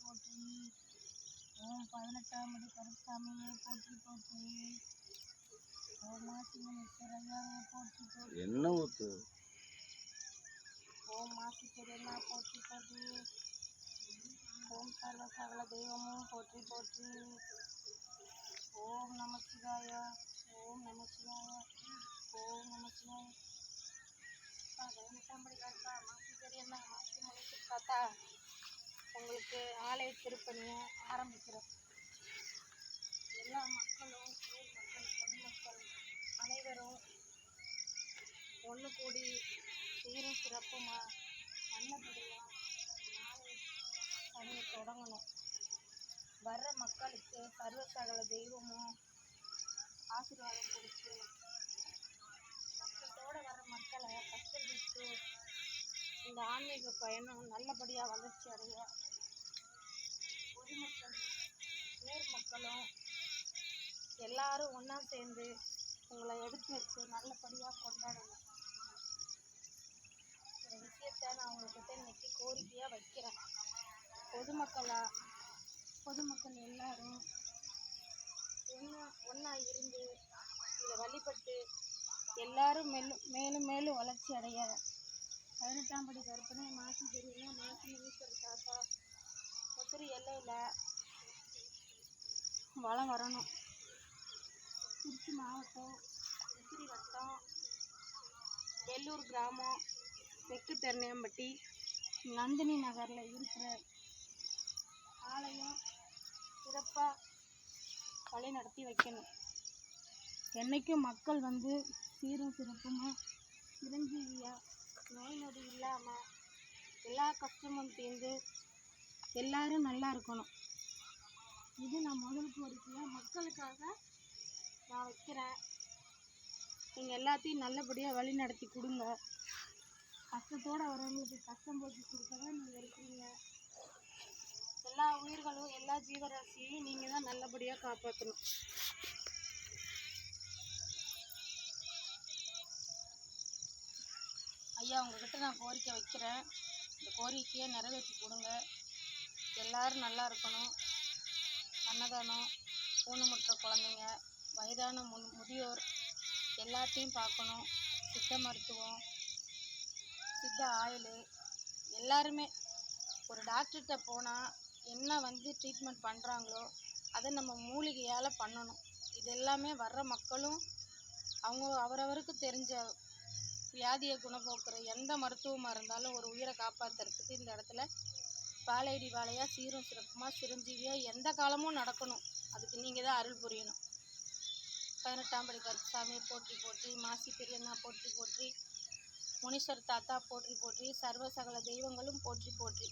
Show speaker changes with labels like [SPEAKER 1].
[SPEAKER 1] போற்றி. ஓம் 18ஆம் படி கருப்பசாமியே போற்றி போற்றி. ஓம் மாசிமணீஸ்வரையாவே போற்றி போற்றி.
[SPEAKER 2] என்ன ஊத்து?
[SPEAKER 1] ஓம் மாசி பெரியண்ணா போற்றி போற்றி. ஓம் சர்வ சகல தெய்வமும் போற்றி போற்றி. ஓம் நமச்சிவாய. ஓம் நமச்சிவாய. ஓம் நமச்சிவாய. 18ஆம் படி கருப்பா மாசி பெரியண்ணா மாசி மணீஸ்வர தாத்தா உங்களுக்கு ஆலய திருப்பணியை ஆரம்பிக்கிறோம். எல்லா மக்களும் ஊர் மக்கள் பொதுமக்கள் அனைவரும் ஒன்று கூடி சீரும் சிறப்புமா நல்லபடியாக நாளை பணியை தொடங்கணும். வர்ற மக்களுக்கு சர்வ சகல தெய்வமும் ஆசீர்வாதம் கொடுத்து கஷ்டத்தோடு வர்ற மக்களை கஷ்டம் விட்டு இந்த ஆன்மீக பயணம் நல்லபடியாக வளர்ச்சி அடைய பொதுமக்களும் ஊர் மக்களும் எல்லாரும் ஒன்றா சேர்ந்து உங்களை எடுத்து வச்சு நல்லபடியாக கொண்டாடணும். இந்த விஷயத்த நான் உங்கள்கிட்ட இன்னைக்கு கோரிக்கையாக வைக்கிறேன். பொதுமக்கள் எல்லாரும் ஒன்றா இருந்து இதை வழிபட்டு எல்லாரும் மேலும் மேலும் வளர்ச்சி அடைய 18ஆம் படி கருப்பனை மாசி பெரியண்ணா மாசி மணீஸ்வர தாத்தா மதுரை எல்லையில் வளம் வரணும். திருச்சி மாவட்டம் மதுரை வட்டம் வெள்ளூர் கிராமம் தெற்கு தென்னையம்பட்டி நந்தினி நகரில் இருக்கிற ஆலயம் சிறப்பாக வழி நடத்தி வைக்கணும். என்றைக்கும் மக்கள் வந்து சீரும் சிறப்புமாக சிரஞ்சீவியாக நோய் நொடி இல்லாமல் எல்லா கஷ்டமும் தீர்ந்து எல்லாரும் நல்லா இருக்கணும். இது நான் முதல் கோரிக்கையாக மக்களுக்காக நான் வைக்கிறேன். நீங்கள் எல்லாத்தையும் நல்லபடியாக வழி நடத்தி கொடுங்க. கஷ்டத்தோடு வரவங்களுக்கு கஷ்டம் போக்கி கொடுக்க தான் நீங்கள் இருக்கிறீங்க. எல்லா உயிர்களும் எல்லா ஜீவராசியையும் நீங்கள் தான் நல்லபடியாக காப்பாற்றணும். ஐயா உங்கள்கிட்ட நான் கோரிக்கை வைக்கிறேன். இந்த கோரிக்கையை நிறைவேற்றி கொடுங்க. எல்லோரும் நல்லா இருக்கணும். அன்னதானம், ஊனமுற்ற குழந்தைங்க, வயதான முதியோர் எல்லாத்தையும் பார்க்கணும். சித்த மருத்துவம், சித்த ஆயில் எல்லாருமே ஒரு டாக்டர்கிட்ட போனால் என்ன வந்து ட்ரீட்மெண்ட் பண்ணுறாங்களோ அதை நம்ம மூலிகையால் பண்ணணும். இது எல்லாமே வர்ற மக்களும் அவரவருக்கு தெரிஞ்ச வியாதியை குணப்போக்குற எந்த மருத்துவமாக இருந்தாலும் ஒரு உயிரை காப்பாற்றுறதுக்கு இந்த இடத்துல வாழையடி வாழையாக சீரும் சிறப்புமாக சிரஞ்சீவியாக எந்த காலமும் நடக்கணும். அதுக்கு நீங்கள் தான் அருள் புரியணும். 18ஆம் படி கருப்பசாமியை போற்றி போற்றி. மாசி பெரியண்ணா போற்றி போற்றி. முனீஸ்வர தாத்தா போற்றி போற்றி. சர்வ சகல தெய்வங்களும் போற்றி போற்றி.